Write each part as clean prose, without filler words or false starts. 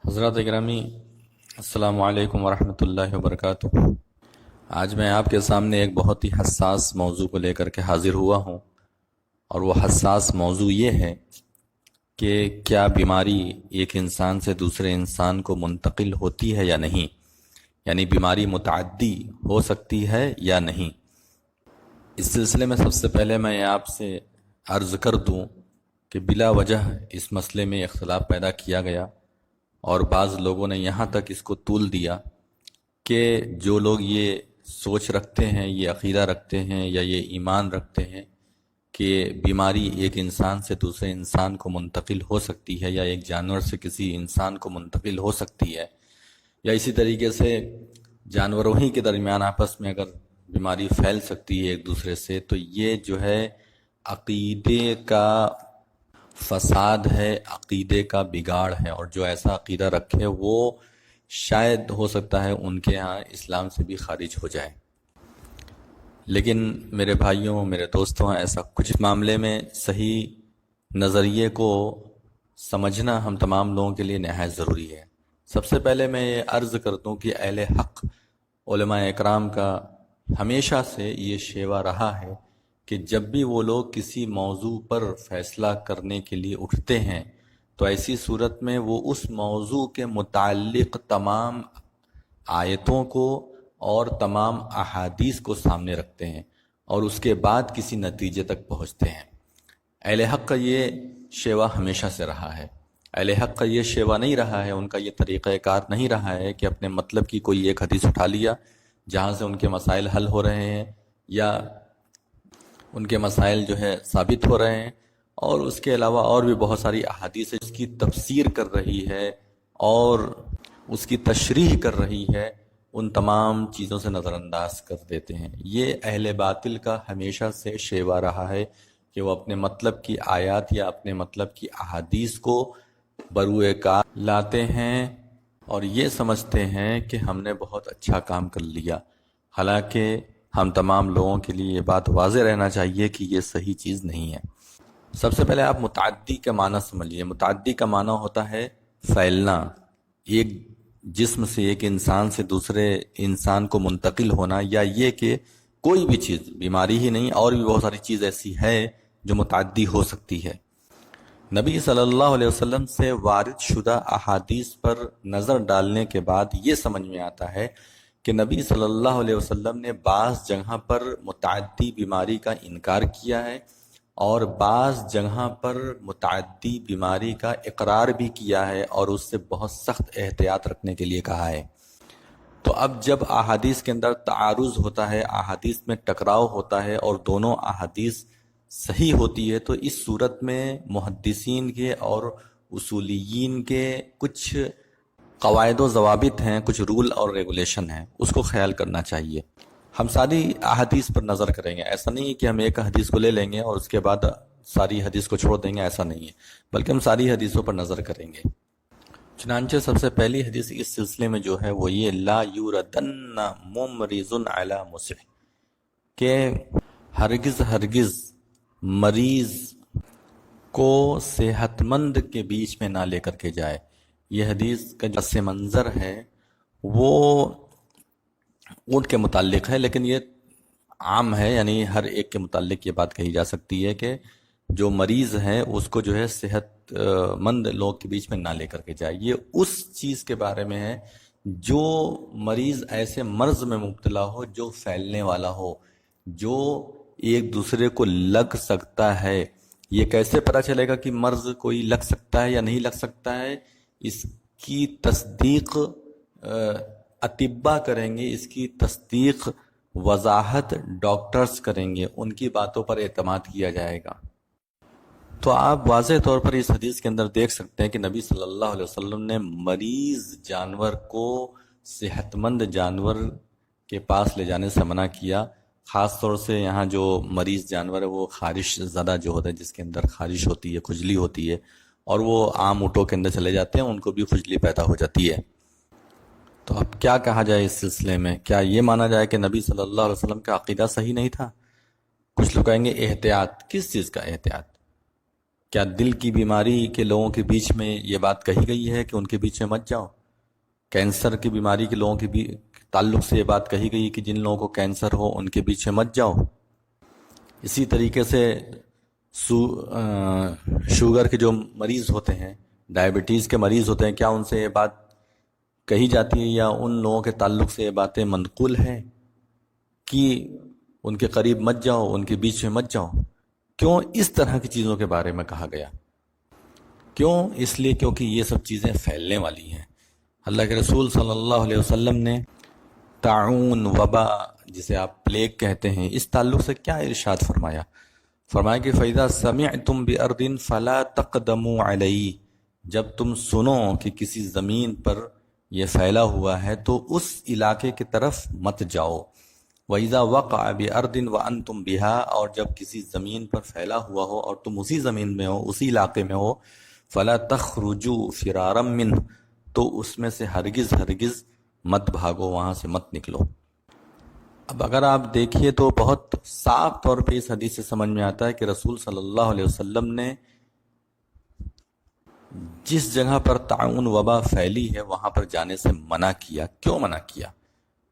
حضرات اکرامی، السلام علیکم ورحمۃ اللہ وبرکاتہ۔ آج میں آپ کے سامنے ایک بہت ہی حساس موضوع کو لے کر کے حاضر ہوا ہوں، اور وہ حساس موضوع یہ ہے کہ کیا بیماری ایک انسان سے دوسرے انسان کو منتقل ہوتی ہے یا نہیں، یعنی بیماری متعدی ہو سکتی ہے یا نہیں۔ اس سلسلے میں سب سے پہلے میں آپ سے عرض کر دوں کہ بلا وجہ اس مسئلے میں اختلاف پیدا کیا گیا، اور بعض لوگوں نے یہاں تک اس کو طول دیا کہ جو لوگ یہ سوچ رکھتے ہیں، یہ عقیدہ رکھتے ہیں یا یہ ایمان رکھتے ہیں کہ بیماری ایک انسان سے دوسرے انسان کو منتقل ہو سکتی ہے، یا ایک جانور سے کسی انسان کو منتقل ہو سکتی ہے، یا اسی طریقے سے جانوروں ہی کے درمیان آپس میں اگر بیماری پھیل سکتی ہے ایک دوسرے سے، تو یہ جو ہے عقیدے کا فساد ہے، عقیدے کا بگاڑ ہے، اور جو ایسا عقیدہ رکھے وہ شاید ہو سکتا ہے ان کے ہاں اسلام سے بھی خارج ہو جائے۔ لیکن میرے بھائیوں، میرے دوستوں، ایسا کچھ معاملے میں صحیح نظریے کو سمجھنا ہم تمام لوگوں کے لیے نہایت ضروری ہے۔ سب سے پہلے میں یہ عرض کرتا ہوں کہ اہل حق علماء اکرام کا ہمیشہ سے یہ شیوا رہا ہے کہ جب بھی وہ لوگ کسی موضوع پر فیصلہ کرنے کے لیے اٹھتے ہیں تو ایسی صورت میں وہ اس موضوع کے متعلق تمام آیتوں کو اور تمام احادیث کو سامنے رکھتے ہیں، اور اس کے بعد کسی نتیجے تک پہنچتے ہیں۔ اہل حق کا یہ شیوا ہمیشہ سے رہا ہے۔ اہل حق کا یہ شیوا نہیں رہا ہے، ان کا یہ طریقہ کار نہیں رہا ہے کہ اپنے مطلب کی کوئی ایک حدیث اٹھا لیا جہاں سے ان کے مسائل حل ہو رہے ہیں، یا ان کے مسائل جو ہے ثابت ہو رہے ہیں، اور اس کے علاوہ اور بھی بہت ساری احادیث اس کی تفسیر کر رہی ہے اور اس کی تشریح کر رہی ہے، ان تمام چیزوں سے نظر انداز کر دیتے ہیں۔ یہ اہل باطل کا ہمیشہ سے شیوا رہا ہے کہ وہ اپنے مطلب کی آیات یا اپنے مطلب کی احادیث کو بروئے کار لاتے ہیں اور یہ سمجھتے ہیں کہ ہم نے بہت اچھا کام کر لیا، حالانکہ ہم تمام لوگوں کے لیے یہ بات واضح رہنا چاہیے کہ یہ صحیح چیز نہیں ہے۔ سب سے پہلے آپ متعدی کا معنی سمجھیے۔ متعدی کا معنی ہوتا ہے پھیلنا، ایک جسم سے ایک انسان سے دوسرے انسان کو منتقل ہونا، یا یہ کہ کوئی بھی چیز، بیماری ہی نہیں اور بھی بہت ساری چیز ایسی ہے جو متعدی ہو سکتی ہے۔ نبی صلی اللہ علیہ وسلم سے وارد شدہ احادیث پر نظر ڈالنے کے بعد یہ سمجھ میں آتا ہے کہ نبی صلی اللہ علیہ وسلم نے بعض جگہ پر متعدی بیماری کا انکار کیا ہے، اور بعض جگہ پر متعدی بیماری کا اقرار بھی کیا ہے، اور اس سے بہت سخت احتیاط رکھنے کے لیے کہا ہے۔ تو اب جب احادیث کے اندر تعارض ہوتا ہے، احادیث میں ٹکراؤ ہوتا ہے، اور دونوں احادیث صحیح ہوتی ہے، تو اس صورت میں محدثین کے اور اصولیین کے کچھ قواعد و ضوابط ہیں، کچھ رول اور ریگولیشن ہیں، اس کو خیال کرنا چاہیے۔ ہم ساری احادیث پر نظر کریں گے، ایسا نہیں ہے کہ ہم ایک حدیث کو لے لیں گے اور اس کے بعد ساری حدیث کو چھوڑ دیں گے، ایسا نہیں ہے، بلکہ ہم ساری حدیثوں پر نظر کریں گے۔ چنانچہ سب سے پہلی حدیث اس سلسلے میں جو ہے وہ یہ لا یوردن ممرض علی مسح، کہ ہرگز ہرگز مریض کو صحت مند کے بیچ میں نہ لے کر کے جائے۔ یہ حدیث کا جو پس منظر ہے وہ اونٹ کے متعلق ہے، لیکن یہ عام ہے، یعنی ہر ایک کے متعلق یہ بات کہی جا سکتی ہے کہ جو مریض ہے اس کو جو ہے صحت مند لوگ کے بیچ میں نہ لے کر کے جائے۔ یہ اس چیز کے بارے میں ہے جو مریض ایسے مرض میں مبتلا ہو جو پھیلنے والا ہو، جو ایک دوسرے کو لگ سکتا ہے۔ یہ کیسے پتہ چلے گا کہ مرض کوئی لگ سکتا ہے یا نہیں لگ سکتا ہے؟ اس کی تصدیق اطباء کریں گے، اس کی تصدیق وضاحت ڈاکٹرز کریں گے، ان کی باتوں پر اعتماد کیا جائے گا۔ تو آپ واضح طور پر اس حدیث کے اندر دیکھ سکتے ہیں کہ نبی صلی اللہ علیہ وسلم نے مریض جانور کو صحت مند جانور کے پاس لے جانے سے منع کیا۔ خاص طور سے یہاں جو مریض جانور ہے وہ خارش زدہ جو ہوتا ہے، جس کے اندر خارش ہوتی ہے، کھجلی ہوتی ہے، اور وہ عام اونٹوں کے اندر چلے جاتے ہیں، ان کو بھی کھجلی پیدا ہو جاتی ہے۔ تو اب کیا کہا جائے اس سلسلے میں؟ کیا یہ مانا جائے کہ نبی صلی اللہ علیہ وسلم کا عقیدہ صحیح نہیں تھا؟ کچھ لوگ کہیں گے احتیاط، کس چیز کا احتیاط؟ کیا دل کی بیماری کے لوگوں کے بیچ میں یہ بات کہی گئی ہے کہ ان کے بیچ میں مت جاؤ؟ کینسر کی بیماری کے لوگوں کے بھی تعلق سے یہ بات کہی گئی کہ جن لوگوں کو کینسر ہو ان کے پیچھے مت جاؤ؟ اسی طریقے سے شوگر کے جو مریض ہوتے ہیں، ڈائبٹیز کے مریض ہوتے ہیں، کیا ان سے یہ بات کہی جاتی ہے یا ان لوگوں کے تعلق سے یہ باتیں منقول ہیں کہ ان کے قریب مت جاؤ، ان کے بیچ میں مت جاؤ؟ کیوں اس طرح کی چیزوں کے بارے میں کہا گیا؟ کیوں؟ اس لیے کیونکہ یہ سب چیزیں پھیلنے والی ہیں۔ اللہ کے رسول صلی اللہ علیہ وسلم نے طاعون، وبا جسے آپ پلیگ کہتے ہیں، اس تعلق سے کیا ارشاد فرمایا؟ فرمایا کہ فَإِذَا سَمِعْتُمْ بِأَرْضٍ فَلَا تَقْدَمُوا عَلَيْهِ، جب تم سنو کہ کسی زمین پر یہ پھیلا ہوا ہے تو اس علاقے کی طرف مت جاؤ۔ وَإِذَا وَقَعَ بِأَرْضٍ وَأَنْتُمْ بِهَا، اور جب کسی زمین پر پھیلا ہوا ہو اور تم اسی زمین میں ہو، اسی علاقے میں ہو، فَلَا تَخْرُجُوا فِرَارًا مِّنْهُ، تو اس میں سے ہرگز مت بھاگو، وہاں سے مت نکلو۔ اب اگر آپ دیکھیے تو بہت صاف طور پہ اس حدیث سے سمجھ میں آتا ہے کہ رسول صلی اللہ علیہ وسلم نے جس جگہ پر طاعون وبا پھیلی ہے وہاں پر جانے سے منع کیا۔ کیوں منع کیا؟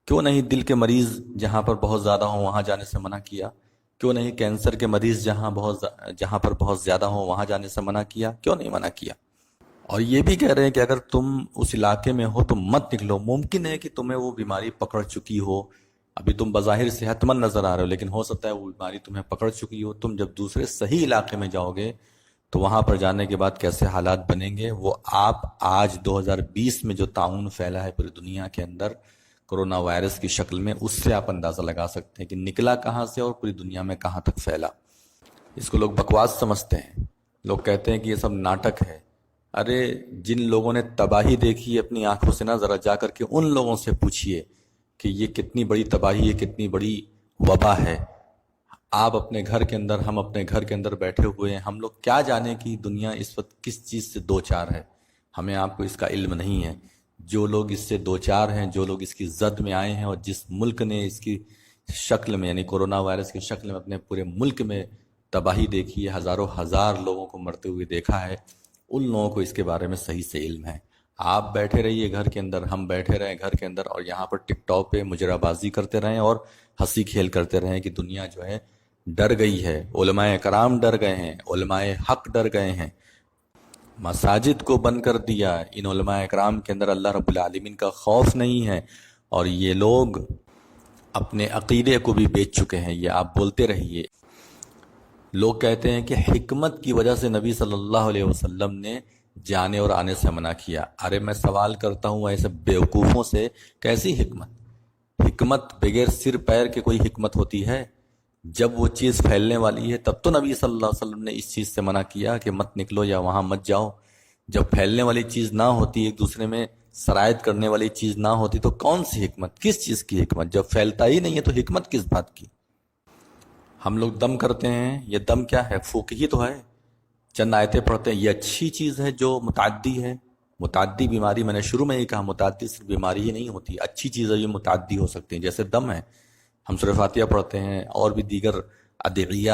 کیوں نہیں دل کے مریض جہاں پر بہت زیادہ ہوں وہاں جانے سے منع کیا؟ کیوں نہیں کینسر کے مریض جہاں پر بہت زیادہ ہوں وہاں جانے سے منع کیا؟ کیوں نہیں منع کیا؟ اور یہ بھی کہہ رہے ہیں کہ اگر تم اس علاقے میں ہو تو مت نکلو۔ ممکن ہے کہ تمہیں وہ بیماری پکڑ چکی ہو، ابھی تم بظاہر صحت مند نظر آ رہے ہو لیکن ہو سکتا ہے وہ بیماری تمہیں پکڑ چکی ہو۔ تم جب دوسرے صحیح علاقے میں جاؤ گے تو وہاں پر جانے کے بعد کیسے حالات بنیں گے، وہ آپ آج 2020 میں جو طاعون پھیلا ہے پوری دنیا کے اندر کرونا وائرس کی شکل میں، اس سے آپ اندازہ لگا سکتے ہیں کہ نکلا کہاں سے اور پوری دنیا میں کہاں تک پھیلا۔ اس کو لوگ بکواس سمجھتے ہیں، لوگ کہتے ہیں کہ یہ سب ناٹک ہے۔ ارے جن لوگوں نے تباہی دیکھی اپنی آنکھوں سے، نہ ذرا جا کر کے ان لوگوں سے پوچھئے کہ یہ کتنی بڑی تباہی ہے، کتنی بڑی وبا ہے۔ آپ اپنے گھر کے اندر، ہم اپنے گھر کے اندر بیٹھے ہوئے ہیں، ہم لوگ کیا جانے کہ دنیا اس وقت کس چیز سے دوچار ہے؟ ہمیں آپ کو اس کا علم نہیں ہے۔ جو لوگ اس سے دوچار ہیں، جو لوگ اس کی زد میں آئے ہیں، اور جس ملک نے اس کی شکل میں یعنی کرونا وائرس کی شکل میں اپنے پورے ملک میں تباہی دیکھی ہے، ہزاروں ہزار لوگوں کو مرتے ہوئے دیکھا ہے، ان لوگوں کو اس کے بارے میں صحیح سے علم ہے۔ آپ بیٹھے رہیے گھر کے اندر، ہم بیٹھے رہیں گھر کے اندر، اور یہاں پر ٹک ٹاک پہ مجرا بازی کرتے رہیں اور ہنسی کھیل کرتے رہیں کہ دنیا جو ہے ڈر گئی ہے، علماء کرام ڈر گئے ہیں، علماء حق ڈر گئے ہیں، مساجد کو بند کر دیا۔ ان علماء کرام کے اندر اللہ رب العالمین کا خوف نہیں ہے، اور یہ لوگ اپنے عقیدے کو بھی بیچ چکے ہیں۔ یہ آپ بولتے رہیے۔ لوگ کہتے ہیں کہ حکمت کی وجہ سے نبی صلی اللہ علیہ وسلم نے جانے اور آنے سے منع کیا۔ ارے میں سوال کرتا ہوں ایسے بیوقوفوں سے، کیسی حکمت؟ حکمت بغیر سر پیر کے کوئی حکمت ہوتی ہے؟ جب وہ چیز پھیلنے والی ہے تب تو نبی صلی اللہ علیہ وسلم نے اس چیز سے منع کیا کہ مت نکلو یا وہاں مت جاؤ۔ جب پھیلنے والی چیز نہ ہوتی، ایک دوسرے میں سرایت کرنے والی چیز نہ ہوتی، تو کون سی حکمت؟ کس چیز کی حکمت؟ جب پھیلتا ہی نہیں ہے تو حکمت کس بات کی؟ ہم لوگ دم کرتے ہیں، یہ دم کیا ہے؟ پھونک ہی تو ہے۔ چند آیتیں پڑھتے ہیں، یہ اچھی چیز ہے جو متعدی ہے۔ متعدی بیماری، میں نے شروع میں ہی کہا، متعدی صرف بیماری ہی نہیں ہوتی، اچھی چیز ہے یہ متعدی ہو سکتی ہیں، جیسے دم ہے۔ ہم سورہ فاتحہ پڑھتے ہیں اور بھی دیگر ادعیہ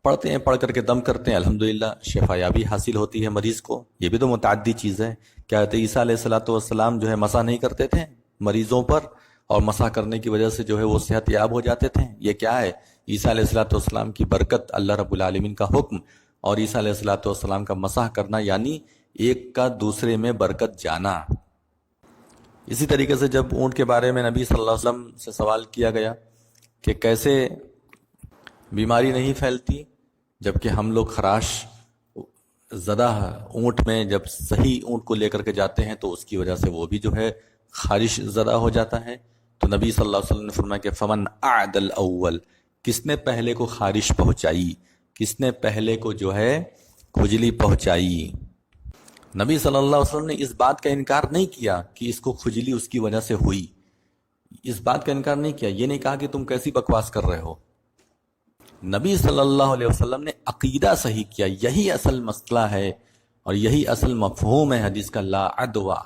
پڑھتے ہیں، پڑھ کر کے دم کرتے ہیں، الحمدللہ شفا یابی حاصل ہوتی ہے مریض کو، یہ بھی تو متعدی چیز ہے۔ کیا کہتے ہیں عیسیٰ علیہ السلام جو ہے مسح نہیں کرتے تھے مریضوں پر، اور مسح کرنے کی وجہ سے جو ہے وہ صحت یاب ہو جاتے تھے؟ یہ کیا ہے؟ عیسیٰ علیہ السلام کی برکت، اللہ رب العالمین کا حکم، اور عیسیٰ علیہ السلام کا مسح کرنا، یعنی ایک کا دوسرے میں برکت جانا۔ اسی طریقے سے جب اونٹ کے بارے میں نبی صلی اللہ علیہ وسلم سے سوال کیا گیا کہ کیسے بیماری نہیں پھیلتی، جبکہ ہم لوگ خراش زدہ اونٹ میں جب صحیح اونٹ کو لے کر کے جاتے ہیں تو اس کی وجہ سے وہ بھی جو ہے خارش زدہ ہو جاتا ہے۔ تو نبی صلی اللہ علیہ وسلم نے فرمایا کہ فمن اعد الاول، کس نے پہلے کو خارش پہنچائی، کس نے پہلے کو جو ہے کھجلی پہنچائی؟ نبی صلی اللہ علیہ وسلم نے اس بات کا انکار نہیں کیا کہ اس کو کھجلی اس کی وجہ سے ہوئی، اس بات کا انکار نہیں کیا، یہ نہیں کہا کہ تم کیسی بکواس کر رہے ہو۔ نبی صلی اللہ علیہ وسلم نے عقیدہ صحیح کیا، یہی اصل مسئلہ ہے اور یہی اصل مفہوم ہے حدیث کا، لا عدوہ،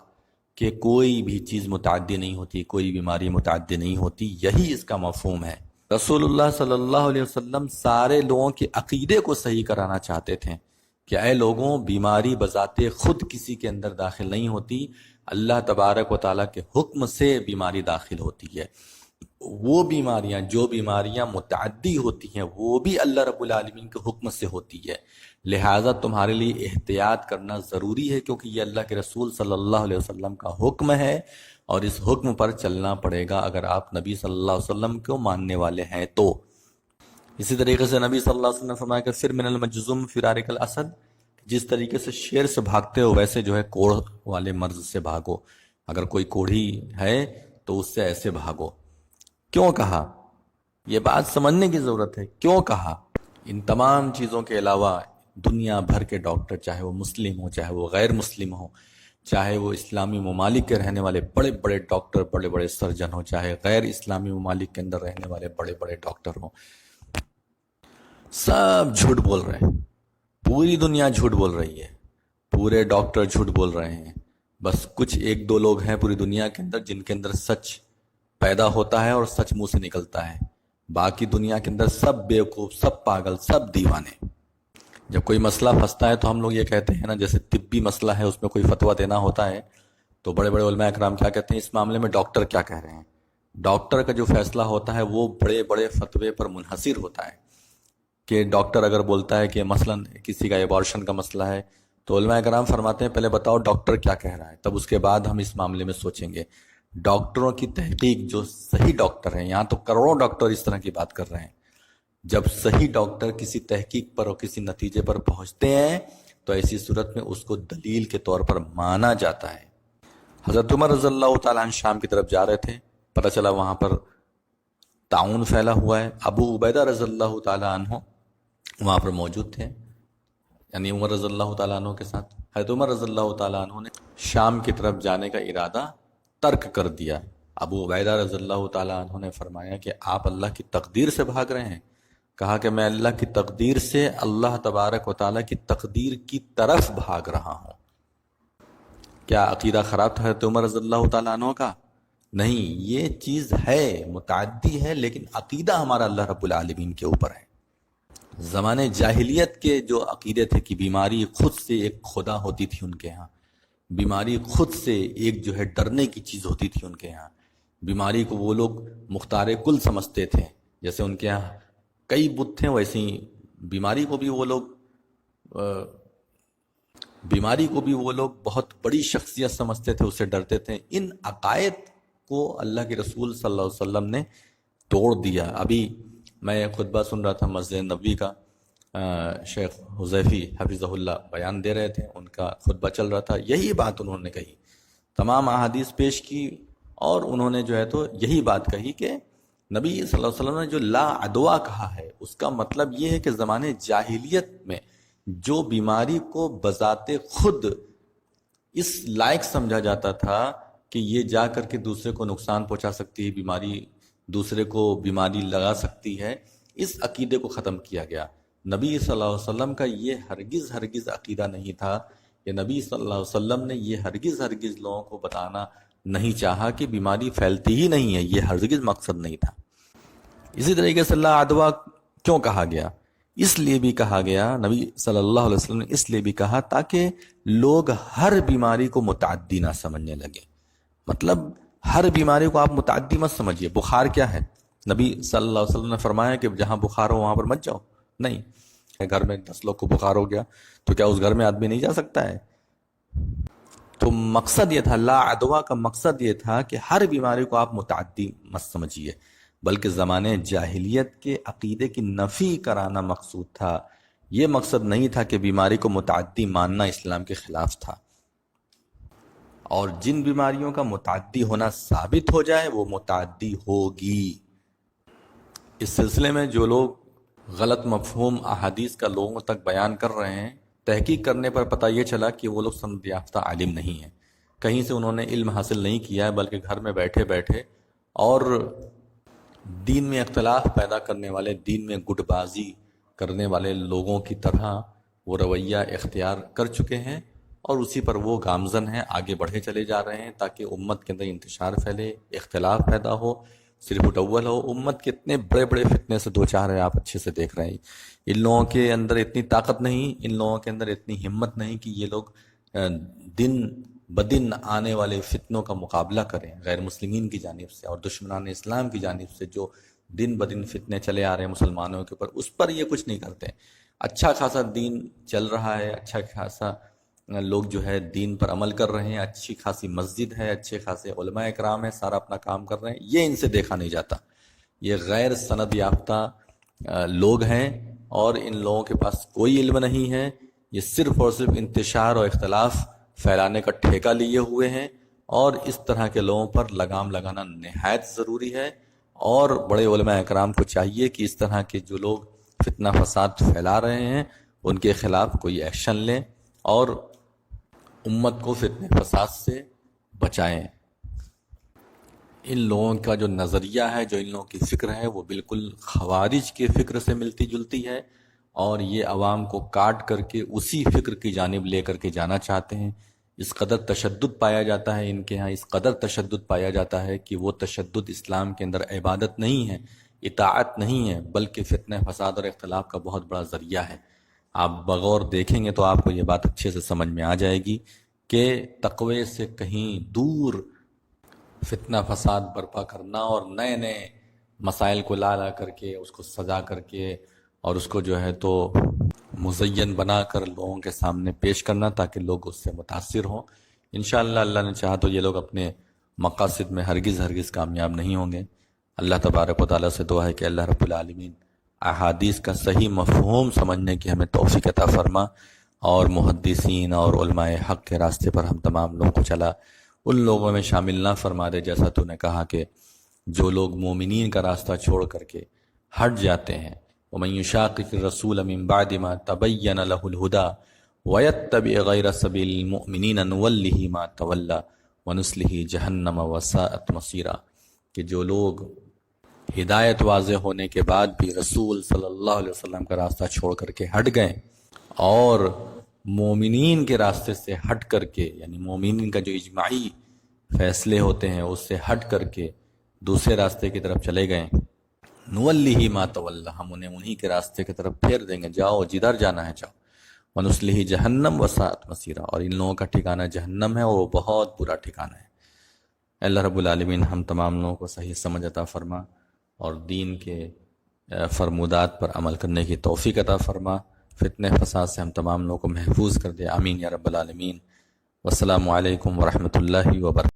کہ کوئی بھی چیز متعدی نہیں ہوتی، کوئی بیماری متعدی نہیں ہوتی، یہی اس کا مفہوم ہے۔ رسول اللہ صلی اللہ علیہ وسلم سارے لوگوں کے عقیدے کو صحیح کرانا چاہتے تھے کہ اے لوگوں، بیماری بذات خود کسی کے اندر داخل نہیں ہوتی، اللہ تبارک و تعالیٰ کے حکم سے بیماری داخل ہوتی ہے۔ وہ بیماریاں، جو بیماریاں متعدی ہوتی ہیں، وہ بھی اللہ رب العالمین کے حکم سے ہوتی ہے۔ لہٰذا تمہارے لیے احتیاط کرنا ضروری ہے، کیونکہ یہ اللہ کے رسول صلی اللہ علیہ وسلم کا حکم ہے، اور اس حکم پر چلنا پڑے گا اگر آپ نبی صلی اللہ علیہ وسلم کو ماننے والے ہیں تو۔ اسی طریقے سے نبی صلی اللہ علیہ وسلم نے فرمایا کہ فر من المجذوم فرارک الاسد، جس طریقے سے شیر سے بھاگتے ہو ویسے جو ہے کوڑھ والے مرض سے بھاگو۔ اگر کوئی کوڑھی ہے تو اس سے ایسے بھاگو۔ کیوں کہا؟ یہ بات سمجھنے کی ضرورت ہے، کیوں کہا؟ ان تمام چیزوں کے علاوہ دنیا بھر کے ڈاکٹر، چاہے وہ مسلم ہو چاہے وہ غیر مسلم ہو، چاہے وہ اسلامی ممالک کے رہنے والے بڑے بڑے ڈاکٹر، بڑے بڑے سرجن ہوں، چاہے غیر اسلامی ممالک کے اندر رہنے والے بڑے بڑے ڈاکٹر ہوں، سب جھوٹ بول رہے ہیں۔ پوری دنیا جھوٹ بول رہی ہے، پورے ڈاکٹر جھوٹ بول رہے ہیں۔ بس کچھ ایک دو لوگ ہیں پوری دنیا کے اندر جن کے اندر سچ پیدا ہوتا ہے اور سچ منہ سے نکلتا ہے۔ باقی دنیا کے اندر سب بیوقوف، سب پاگل، سب دیوانے۔ جب کوئی مسئلہ پھنستا ہے تو ہم لوگ یہ کہتے ہیں نا، جیسے طبی مسئلہ ہے اس میں کوئی فتویٰ دینا ہوتا ہے تو بڑے بڑے علماء اکرام کیا کہتے ہیں، اس معاملے میں ڈاکٹر کیا کہہ رہے ہیں۔ ڈاکٹر کا جو فیصلہ ہوتا ہے وہ بڑے بڑے فتوے پر منحصر ہوتا ہے، کہ ڈاکٹر اگر بولتا ہے کہ مثلاً کسی کا ایبارشن کا مسئلہ ہے تو علماء اکرام فرماتے ہیں پہلے بتاؤ ڈاکٹر کیا کہہ رہا ہے، تب اس کے بعد ہم اس معاملے میں سوچیں گے۔ ڈاکٹروں کی تحقیق، جو صحیح ڈاکٹر ہیں، یہاں تو کروڑوں ڈاکٹر اس طرح کی بات کر رہے ہیں، جب صحیح ڈاکٹر کسی تحقیق پر اور کسی نتیجے پر پہنچتے ہیں تو ایسی صورت میں اس کو دلیل کے طور پر مانا جاتا ہے۔ حضرت عمر رضی اللہ تعالیٰ عنہ شام کی طرف جا رہے تھے، پتہ چلا وہاں پر طاعون پھیلا ہوا ہے۔ ابو عبیدہ رضی اللہ تعالیٰ عنہ وہاں پر موجود تھے، یعنی عمر رضی اللہ تعالیٰ عنہ کے ساتھ۔ حضرت عمر رضی اللہ تعالیٰ عنہ نے شام کی طرف جانے کا ارادہ ترک کر دیا۔ ابو عبیدہ رضی اللہ تعالیٰ عنہ نے فرمایا کہ آپ اللہ کی تقدیر سے بھاگ رہے ہیں؟ کہا کہ میں اللہ کی تقدیر سے اللہ تبارک و تعالیٰ کی تقدیر کی طرف بھاگ رہا ہوں۔ کیا عقیدہ خراب تھا حضرت عمر رضی اللہ تعالیٰ عنہ کا؟ نہیں، یہ چیز ہے، متعدی ہے، لیکن عقیدہ ہمارا اللہ رب العالمین کے اوپر ہے۔ زمانے جاہلیت کے جو عقیدے تھے کہ بیماری خود سے ایک خدا ہوتی تھی ان کے ہاں، بیماری خود سے ایک جو ہے ڈرنے کی چیز ہوتی تھی ان کے ہاں، بیماری کو وہ لوگ مختار کل سمجھتے تھے۔ جیسے ان کے ہاں کئی بت تھے، ویسے ہی بیماری کو بھی وہ لوگ بہت بڑی شخصیت سمجھتے تھے، اس سے ڈرتے تھے۔ ان عقائد کو اللہ کے رسول صلی اللہ علیہ وسلم نے توڑ دیا۔ ابھی میں خطبہ سن رہا تھا مسجد نبوی کا، شیخ حذیفی حفظہ اللہ بیان دے رہے تھے، ان کا خطبہ چل رہا تھا، یہی بات انہوں نے کہی، تمام احادیث پیش کی، اور انہوں نے جو ہے تو یہی بات کہی کہ نبی صلی اللہ علیہ وسلم نے جو لا عدوا کہا ہے، اس کا مطلب یہ ہے کہ زمانے جاہلیت میں جو بیماری کو بذات خود اس لائق سمجھا جاتا تھا کہ یہ جا کر کے دوسرے کو نقصان پہنچا سکتی ہے، بیماری دوسرے کو بیماری لگا سکتی ہے، اس عقیدے کو ختم کیا گیا۔ نبی صلی اللہ علیہ وسلم کا یہ ہرگز عقیدہ نہیں تھا، کہ نبی صلی اللہ علیہ وسلم نے یہ ہرگز لوگوں کو بتانا نہیں چاہا کہ بیماری پھیلتی ہی نہیں ہے، یہ ہرگز مقصد نہیں تھا۔ اسی طریقے سے لا عدوا کیوں کہا گیا؟ اس لیے بھی کہا گیا، نبی صلی اللہ علیہ وسلم نے اس لیے بھی کہا تاکہ لوگ ہر بیماری کو متعدی نہ سمجھنے لگے۔ مطلب ہر بیماری کو آپ متعدی مت سمجھیے۔ بخار کیا ہے؟ نبی صلی اللہ علیہ وسلم نے فرمایا کہ جہاں بخار ہو وہاں پر مت جاؤ، نہیں۔ گھر میں 10 لوگ کو بخار ہو گیا تو کیا اس گھر میں آدمی نہیں جا سکتا ہے؟ تو مقصد یہ تھا، لا عدوا کا مقصد یہ تھا کہ ہر بیماری کو آپ متعدی مت سمجھیے، بلکہ زمانے جاہلیت کے عقیدے کی نفی کرانا مقصود تھا۔ یہ مقصد نہیں تھا کہ بیماری کو متعدی ماننا اسلام کے خلاف تھا، اور جن بیماریوں کا متعدی ہونا ثابت ہو جائے وہ متعدی ہوگی۔ اس سلسلے میں جو لوگ غلط مفہوم احادیث کا لوگوں تک بیان کر رہے ہیں، تحقیق کرنے پر پتہ یہ چلا کہ وہ لوگ سند یافتہ عالم نہیں ہیں، کہیں سے انہوں نے علم حاصل نہیں کیا ہے، بلکہ گھر میں بیٹھے بیٹھے اور دین میں اختلاف پیدا کرنے والے، دین میں گٹ بازی کرنے والے لوگوں کی طرح وہ رویہ اختیار کر چکے ہیں، اور اسی پر وہ گامزن ہیں، آگے بڑھے چلے جا رہے ہیں تاکہ امت کے اندر انتشار پھیلے، اختلاف پیدا ہو، صرف اٹول ہو، امت کے اتنے بڑے بڑے فتنے سے دو چار ہے، آپ اچھے سے دیکھ رہے ہیں۔ ان لوگوں کے اندر اتنی طاقت نہیں، ان لوگوں کے اندر اتنی ہمت نہیں کہ یہ لوگ دن بدن آنے والے فتنوں کا مقابلہ کریں، غیر مسلمین کی جانب سے اور دشمنان اسلام کی جانب سے جو دن بدن فتنے چلے آ رہے ہیں مسلمانوں کے اوپر، اس پر یہ کچھ نہیں کرتے۔ اچھا خاصا دین چل رہا ہے، اچھا خاصا لوگ جو ہے دین پر عمل کر رہے ہیں، اچھی خاصی مسجد ہے، اچھے خاصے علماء اکرام ہیں، سارا اپنا کام کر رہے ہیں، یہ ان سے دیکھا نہیں جاتا۔ یہ غیر سند یافتہ لوگ ہیں اور ان لوگوں کے پاس کوئی علم نہیں ہے، یہ صرف اور صرف انتشار اور اختلاف پھیلانے کا ٹھیکہ لیے ہوئے ہیں، اور اس طرح کے لوگوں پر لگام لگانا نہایت ضروری ہے۔ اور بڑے علماء اکرام کو چاہیے کہ اس طرح کے جو لوگ فتنہ فساد پھیلا رہے ہیں ان کے خلاف کوئی ایکشن لیں اور امت کو فتنہ فساد سے بچائیں۔ ان لوگوں کا جو نظریہ ہے، جو ان لوگوں کی فکر ہے، وہ بالکل خوارج کے فکر سے ملتی جلتی ہے، اور یہ عوام کو کاٹ کر کے اسی فکر کی جانب لے کر کے جانا چاہتے ہیں۔ اس قدر تشدد پایا جاتا ہے ان کے ہاں، اس قدر تشدد پایا جاتا ہے کہ وہ تشدد اسلام کے اندر عبادت نہیں ہے، اطاعت نہیں ہے، بلکہ فتنہ فساد اور اختلاف کا بہت بڑا ذریعہ ہے۔ آپ بغور دیکھیں گے تو آپ کو یہ بات اچھے سے سمجھ میں آ جائے گی کہ تقوی سے کہیں دور فتنہ فساد برپا کرنا اور نئے نئے مسائل کو لا کر کے اس کو سجا کر کے اور اس کو جو ہے تو مزین بنا کر لوگوں کے سامنے پیش کرنا تاکہ لوگ اس سے متاثر ہوں۔ انشاءاللہ اللہ نے چاہا تو یہ لوگ اپنے مقاصد میں ہرگز کامیاب نہیں ہوں گے۔ اللہ تبارک و تعالیٰ سے دعا ہے کہ اللہ رب العالمین احادیث کا صحیح مفہوم سمجھنے کی ہمیں توفیق عطا فرما، اور محدثین اور علماء حق کے راستے پر ہم تمام لوگوں کو چلا ان لوگوں میں شامل نہ فرما دے، جیسا تو نے کہا کہ جو لوگ مومنین کا راستہ چھوڑ کر کے ہٹ جاتے ہیں، وَمَن يُشَاقِقِ الرَّسُولَ مِن بَعْدِ مَا تَبَيَّنَ لَهُ الْهُدَى وَيَتَّبِعْ غَيْرَ سَبِيلِ الْمُؤْمِنِينَ نُوَلِّهِ مَا تَوَلَّى وَنُصْلِهِ جَهَنَّمَ وَسَاءَتْ مَصِيرًا، کہ جو لوگ ہدایت واضح ہونے کے بعد بھی رسول صلی اللہ علیہ وسلم کا راستہ چھوڑ کر کے ہٹ گئے اور مومنین کے راستے سے ہٹ کر کے، یعنی مومنین کا جو اجماعی فیصلے ہوتے ہیں اس سے ہٹ کر کے دوسرے راستے کی طرف چلے گئے، نولیہ ما تولی، ہم انہیں انہی کے راستے کی طرف پھیر دیں گے، جاؤ جدھر جانا ہے جاؤ، ونصلہ جہنم وساءت مصیرا، اور ان لوگوں کا ٹھکانہ جہنم ہے اور وہ بہت برا ٹھکانہ ہے۔ اللہ رب العالمین ہم تمام لوگوں کو صحیح سمجھ عطا فرما اور دین کے فرمودات پر عمل کرنے کی توفیق عطا فرما، فتنہ فساد سے ہم تمام لوگوں کو محفوظ کر دے، آمین یا رب العالمین۔ والسلام علیکم ورحمۃ اللہ وبرکاتہ۔